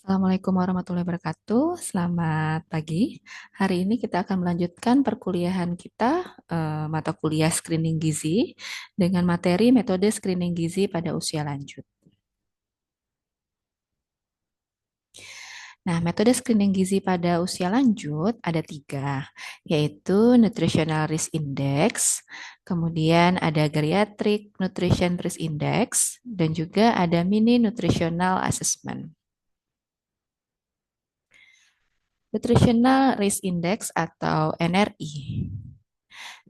Assalamualaikum warahmatullahi wabarakatuh. Selamat pagi. Hari ini kita akan melanjutkan perkuliahan kita mata kuliah screening gizi dengan materi metode screening gizi pada usia lanjut. Nah, metode screening gizi pada usia lanjut ada tiga, yaitu Nutritional Risk Index, kemudian ada Geriatric Nutrition Risk Index, dan juga ada Mini Nutritional Assessment. Nutritional Risk Index atau NRI.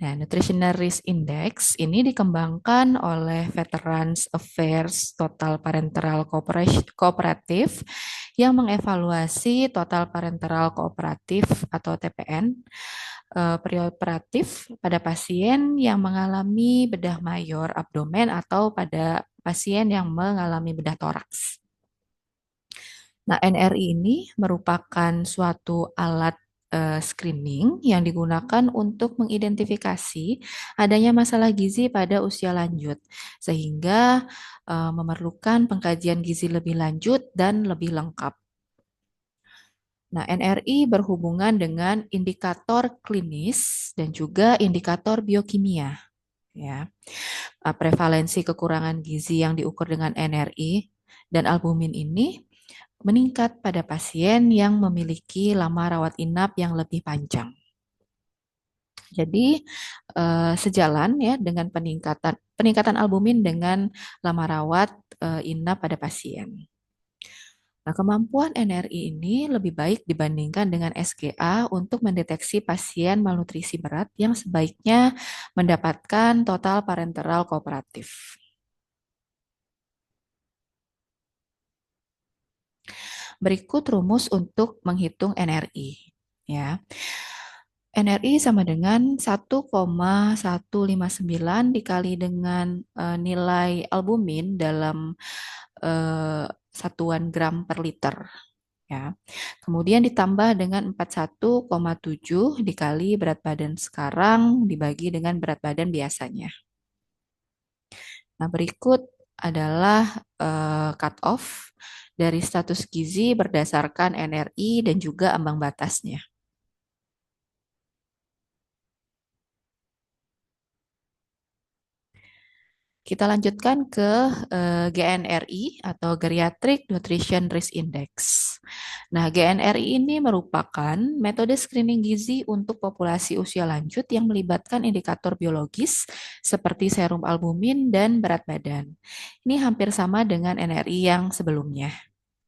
Nah, Nutritional Risk Index ini dikembangkan oleh Veterans Affairs Total Parenteral Cooperative yang mengevaluasi total parenteral kooperatif atau TPN perioperatif pada pasien yang mengalami bedah mayor abdomen atau pada pasien yang mengalami bedah toraks. Nah, NRI ini merupakan suatu alat screening yang digunakan untuk mengidentifikasi adanya masalah gizi pada usia lanjut, sehingga memerlukan pengkajian gizi lebih lanjut dan lebih lengkap. Nah, NRI berhubungan dengan indikator klinis dan juga indikator biokimia. Ya, prevalensi kekurangan gizi yang diukur dengan NRI dan albumin ini meningkat pada pasien yang memiliki lama rawat inap yang lebih panjang. Jadi sejalan ya dengan peningkatan albumin dengan lama rawat inap pada pasien. Nah, kemampuan NRI ini lebih baik dibandingkan dengan SGA untuk mendeteksi pasien malnutrisi berat yang sebaiknya mendapatkan total parenteral kooperatif. Berikut rumus untuk menghitung NRI. Ya. NRI sama dengan 1,159 dikali dengan nilai albumin dalam satuan gram per liter. Ya. Kemudian ditambah dengan 41,7 dikali berat badan sekarang dibagi dengan berat badan biasanya. Nah, berikut adalah cut off dari status gizi berdasarkan NRI dan juga ambang batasnya. Kita lanjutkan ke GNRI atau Geriatric Nutrition Risk Index. Nah, GNRI ini merupakan metode screening gizi untuk populasi usia lanjut yang melibatkan indikator biologis seperti serum albumin dan berat badan. Ini hampir sama dengan NRI yang sebelumnya.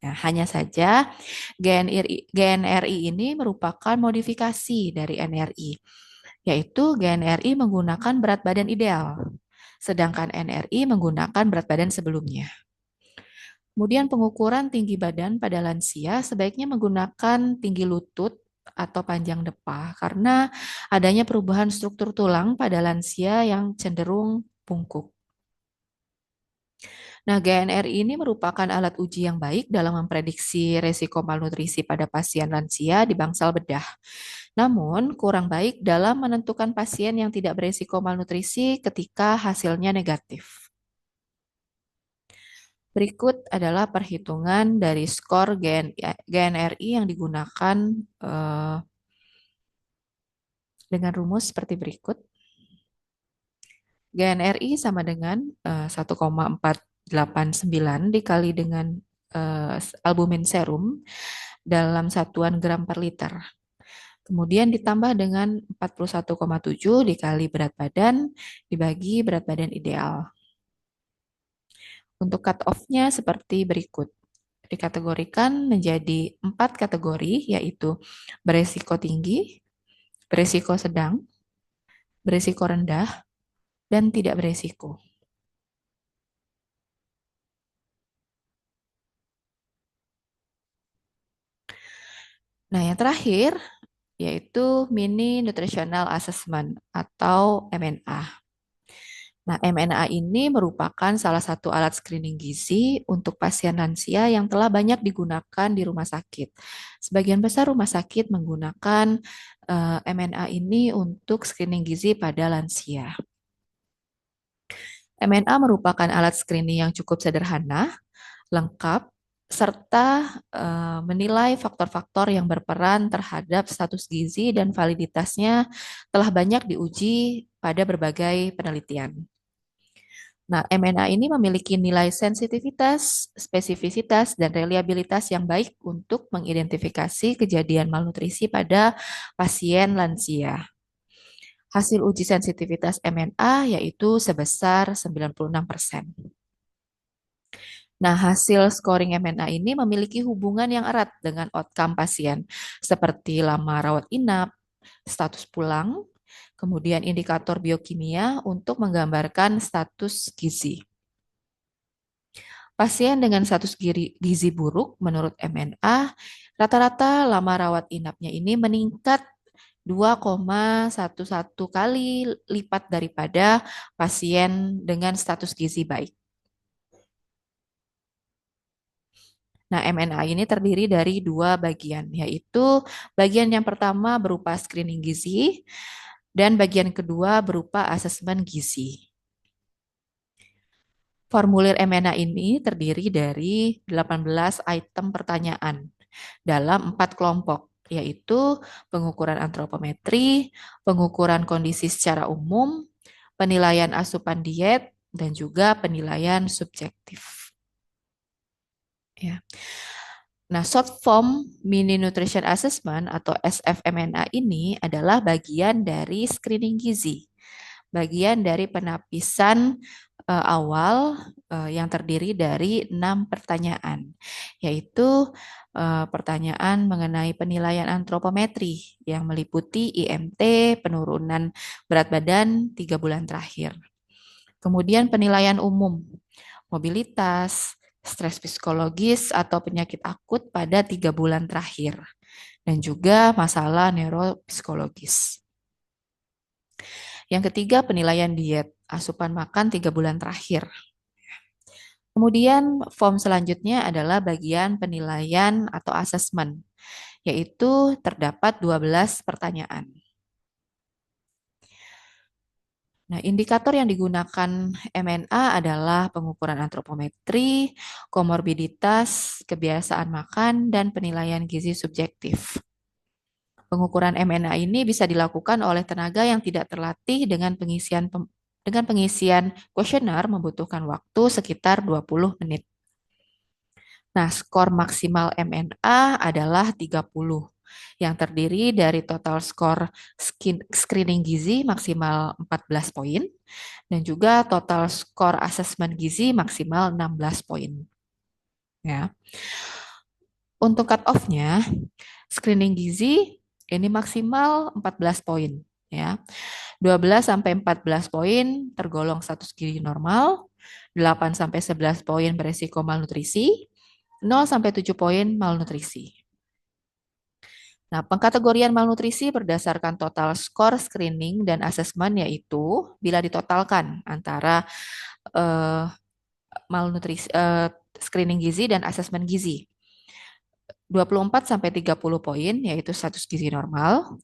Nah, hanya saja GNRI ini merupakan modifikasi dari NRI, yaitu GNRI menggunakan berat badan ideal sedangkan NRI menggunakan berat badan sebelumnya. Kemudian pengukuran tinggi badan pada lansia sebaiknya menggunakan tinggi lutut atau panjang depa karena adanya perubahan struktur tulang pada lansia yang cenderung bungkuk. Nah, GNRI ini merupakan alat uji yang baik dalam memprediksi resiko malnutrisi pada pasien lansia di bangsal bedah. Namun, kurang baik dalam menentukan pasien yang tidak beresiko malnutrisi ketika hasilnya negatif. Berikut adalah perhitungan dari skor GNRI yang digunakan dengan rumus seperti berikut. GNRI sama dengan 1,489 dikali dengan albumin serum dalam satuan gram per liter. Kemudian ditambah dengan 41,7 dikali berat badan dibagi berat badan ideal. Untuk cut off-nya seperti berikut. Dikategorikan menjadi 4 kategori, yaitu beresiko tinggi, beresiko sedang, beresiko rendah, dan tidak beresiko. Nah, yang terakhir yaitu Mini Nutritional Assessment atau MNA. Nah, MNA ini merupakan salah satu alat screening gizi untuk pasien lansia yang telah banyak digunakan di rumah sakit. Sebagian besar rumah sakit menggunakan MNA ini untuk screening gizi pada lansia. MNA merupakan alat screening yang cukup sederhana, lengkap, serta menilai faktor-faktor yang berperan terhadap status gizi dan validitasnya telah banyak diuji pada berbagai penelitian. Nah, MNA ini memiliki nilai sensitivitas, spesifisitas, dan reliabilitas yang baik untuk mengidentifikasi kejadian malnutrisi pada pasien lansia. Hasil uji sensitivitas MNA yaitu sebesar 96%. Nah, hasil scoring MNA ini memiliki hubungan yang erat dengan outcome pasien, seperti lama rawat inap, status pulang, kemudian indikator biokimia untuk menggambarkan status gizi. Pasien dengan status gizi buruk menurut MNA, rata-rata lama rawat inapnya ini meningkat 2,11 kali lipat daripada pasien dengan status gizi baik. Nah, MNA ini terdiri dari dua bagian, yaitu bagian yang pertama berupa screening gizi dan bagian kedua berupa asesmen gizi. Formulir MNA ini terdiri dari 18 item pertanyaan dalam 4 kelompok, yaitu pengukuran antropometri, pengukuran kondisi secara umum, penilaian asupan diet, dan juga penilaian subjektif. Ya. Nah, short form mini nutrition assessment atau SFMNA ini adalah bagian dari screening gizi, bagian dari penapisan awal yang terdiri dari 6 pertanyaan, yaitu pertanyaan mengenai penilaian antropometri yang meliputi IMT, penurunan berat badan 3 bulan terakhir. Kemudian penilaian umum, mobilitas, stres psikologis atau penyakit akut pada 3 bulan terakhir, dan juga masalah neuropsikologis. Yang ketiga, penilaian diet, asupan makan 3 bulan terakhir. Kemudian form selanjutnya adalah bagian penilaian atau asesmen, yaitu terdapat 12 pertanyaan. Nah, indikator yang digunakan MNA adalah pengukuran antropometri, komorbiditas, kebiasaan makan, dan penilaian gizi subjektif. Pengukuran MNA ini bisa dilakukan oleh tenaga yang tidak terlatih dengan pengisian kuesioner membutuhkan waktu sekitar 20 menit. Nah, skor maksimal MNA adalah 30 yang terdiri dari total skor screening gizi maksimal 14 poin dan juga total skor asesmen gizi maksimal 16 poin. Ya. Untuk cut off-nya, screening gizi ini maksimal 14 poin, ya. 12 sampai 14 poin tergolong status gizi normal, 8 sampai 11 poin beresiko malnutrisi, 0 sampai 7 poin malnutrisi. Nah, pengkategorian malnutrisi berdasarkan total skor screening dan asesmen yaitu bila ditotalkan antara malnutrisi screening gizi dan asesmen gizi. 24 sampai 30 poin yaitu status gizi normal,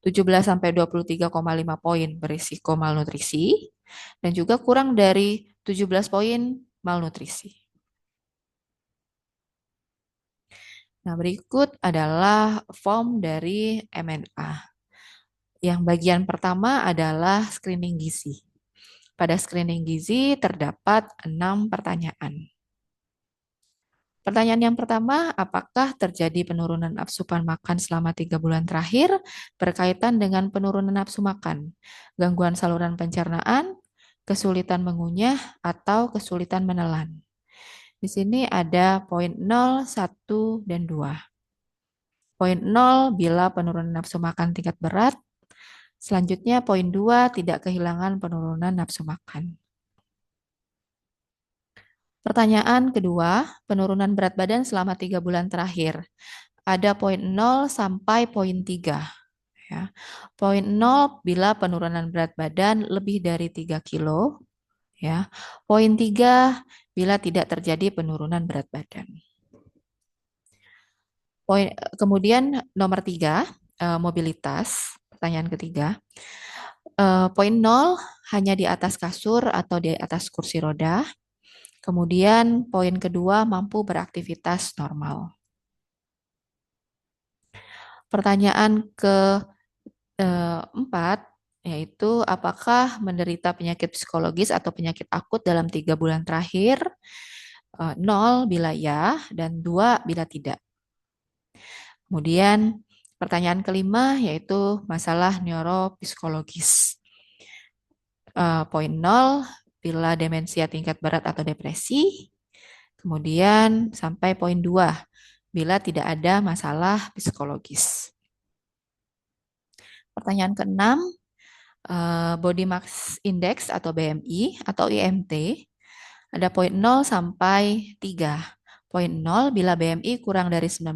17 sampai 23,5 poin berisiko malnutrisi dan juga kurang dari 17 poin malnutrisi. Nah, berikut adalah form dari MNA. Yang bagian pertama adalah screening gizi. Pada screening gizi terdapat 6 pertanyaan. Pertanyaan yang pertama, apakah terjadi penurunan asupan makan selama 3 bulan terakhir berkaitan dengan penurunan nafsu makan, gangguan saluran pencernaan, kesulitan mengunyah, atau kesulitan menelan? Di sini ada poin 0, 1, dan 2. Poin 0 bila penurunan nafsu makan tingkat berat. Selanjutnya poin 2 tidak kehilangan penurunan nafsu makan. Pertanyaan kedua, penurunan berat badan selama 3 bulan terakhir. Ada poin 0 sampai poin 3. Ya. Poin 0 bila penurunan berat badan lebih dari 3 kilo. Ya. Poin 3 bila tidak terjadi penurunan berat badan. Kemudian nomor 3, mobilitas. Pertanyaan ketiga. Poin 0 hanya di atas kasur atau di atas kursi roda. Kemudian poin kedua, mampu beraktivitas normal. Pertanyaan keempat, yaitu apakah menderita penyakit psikologis atau penyakit akut dalam 3 bulan terakhir? 0 bila ya, dan 2 bila tidak. Kemudian pertanyaan kelima yaitu masalah neuropsikologis. Poin 0 bila demensia tingkat berat atau depresi. Kemudian sampai poin 2 bila tidak ada masalah psikologis. Pertanyaan keenam, Body Mass Index atau BMI atau IMT ada poin 0 sampai 3. Poin 0 bila BMI kurang dari 19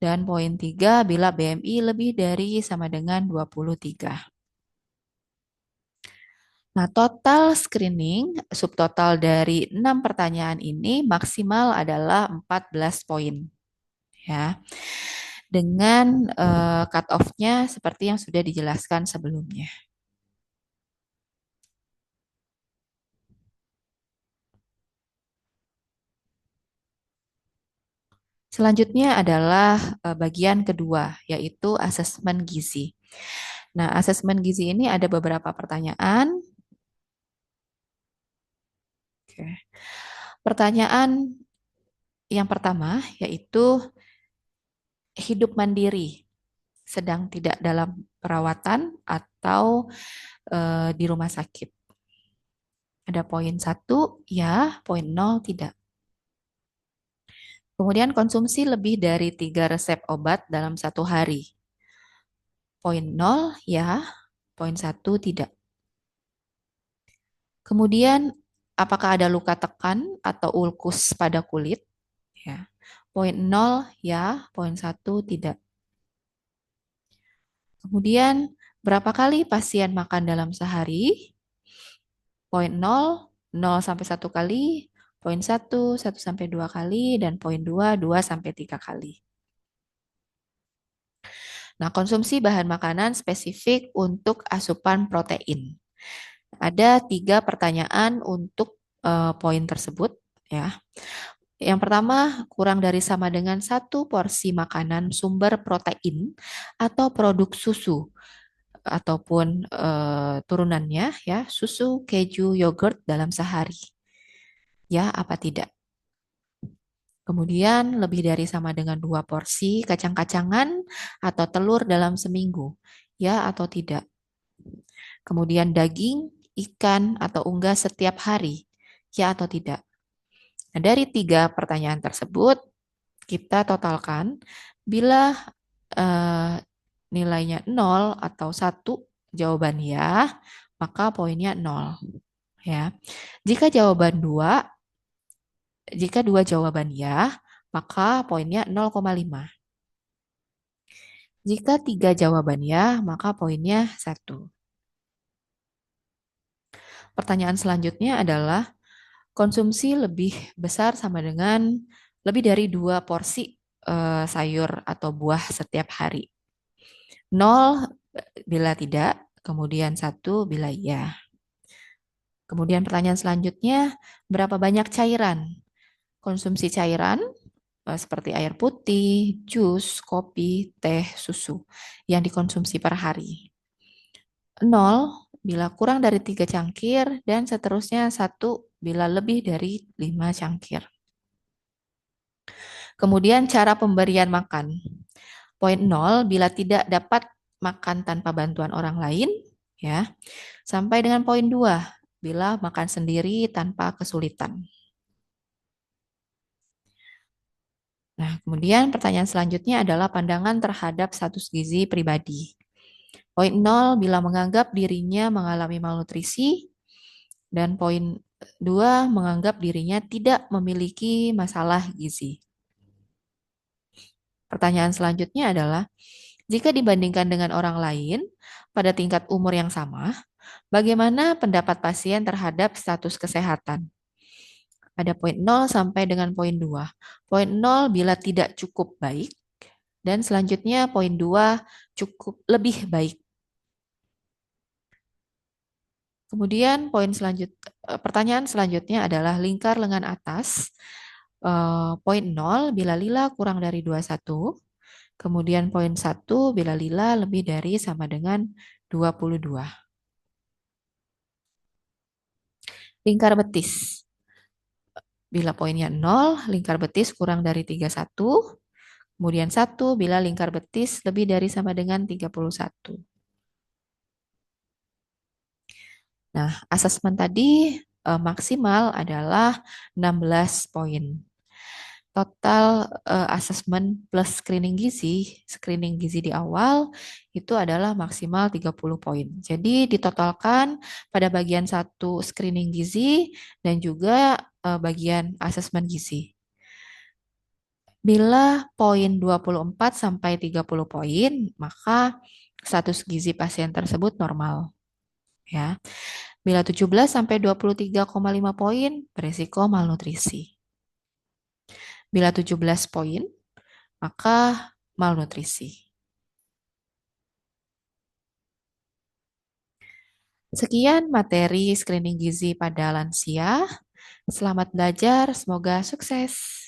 dan poin 3 bila BMI lebih dari sama dengan 23. Nah, total screening subtotal dari 6 pertanyaan ini maksimal adalah 14 poin. Ya. Dengan cut off-nya seperti yang sudah dijelaskan sebelumnya. Selanjutnya adalah bagian kedua, yaitu asesmen gizi. Nah, asesmen gizi ini ada beberapa pertanyaan. Oke. Pertanyaan yang pertama yaitu hidup mandiri, sedang tidak dalam perawatan atau di rumah sakit. Ada poin 1, ya, poin 0, tidak. Kemudian konsumsi lebih dari 3 resep obat dalam 1 hari. Poin 0, ya, poin 1, tidak. Kemudian, apakah ada luka tekan atau ulkus pada kulit? Ya. Poin 0, ya, poin 1, tidak. Kemudian, berapa kali pasien makan dalam sehari? Poin 0, 0 sampai 1 kali, poin 1, 1 sampai 2 kali, dan poin 2, 2 sampai 3 kali. Nah, konsumsi bahan makanan spesifik untuk asupan protein. Ada 3 pertanyaan untuk poin tersebut, ya. Yang pertama, kurang dari sama dengan 1 porsi makanan sumber protein atau produk susu ataupun turunannya, ya, susu, keju, yogurt dalam sehari. Ya, apa tidak? Kemudian lebih dari sama dengan 2 porsi kacang-kacangan atau telur dalam seminggu. Ya atau tidak? Kemudian daging, ikan, atau unggas setiap hari. Ya atau tidak? Nah, dari 3 pertanyaan tersebut, kita totalkan. Bila nilainya 0 atau 1, jawaban ya, maka poinnya 0. Ya. Jika 2 jawaban ya, maka poinnya 0,5. Jika 3 jawaban ya, maka poinnya 1. Pertanyaan selanjutnya adalah konsumsi lebih besar sama dengan lebih dari 2 porsi sayur atau buah setiap hari. 0 bila tidak, kemudian 1 bila iya. Kemudian pertanyaan selanjutnya, berapa banyak cairan? Konsumsi cairan seperti air putih, jus, kopi, teh, susu yang dikonsumsi per hari. 0 bila kurang dari 3 cangkir dan seterusnya 1 bila lebih dari 5 cangkir. Kemudian cara pemberian makan. Poin 0 bila tidak dapat makan tanpa bantuan orang lain, ya. Sampai dengan poin 2 bila makan sendiri tanpa kesulitan. Nah, kemudian pertanyaan selanjutnya adalah pandangan terhadap status gizi pribadi. Poin 0 bila menganggap dirinya mengalami malnutrisi, dan poin 2 menganggap dirinya tidak memiliki masalah gizi. Pertanyaan selanjutnya adalah, jika dibandingkan dengan orang lain pada tingkat umur yang sama, bagaimana pendapat pasien terhadap status kesehatan? Ada poin 0 sampai dengan poin 2. Poin 0 bila tidak cukup baik, dan selanjutnya poin 2 cukup lebih baik. Kemudian pertanyaan selanjutnya adalah lingkar lengan atas. Poin 0 bila lila kurang dari 21. Kemudian poin 1 bila lila lebih dari sama dengan 22. Lingkar betis. Bila poinnya 0, lingkar betis kurang dari 31. Kemudian 1 bila lingkar betis lebih dari sama dengan 31. Nah, asesmen tadi maksimal adalah 16 poin. Total asesmen plus screening gizi di awal itu adalah maksimal 30 poin. Jadi ditotalkan pada bagian satu screening gizi dan juga bagian asesmen gizi. Bila poin 24 sampai 30 poin, maka status gizi pasien tersebut normal, ya. Bila 17 sampai 23,5 poin, beresiko malnutrisi. Bila 17 poin, maka malnutrisi. Sekian materi screening gizi pada lansia. Selamat belajar, semoga sukses.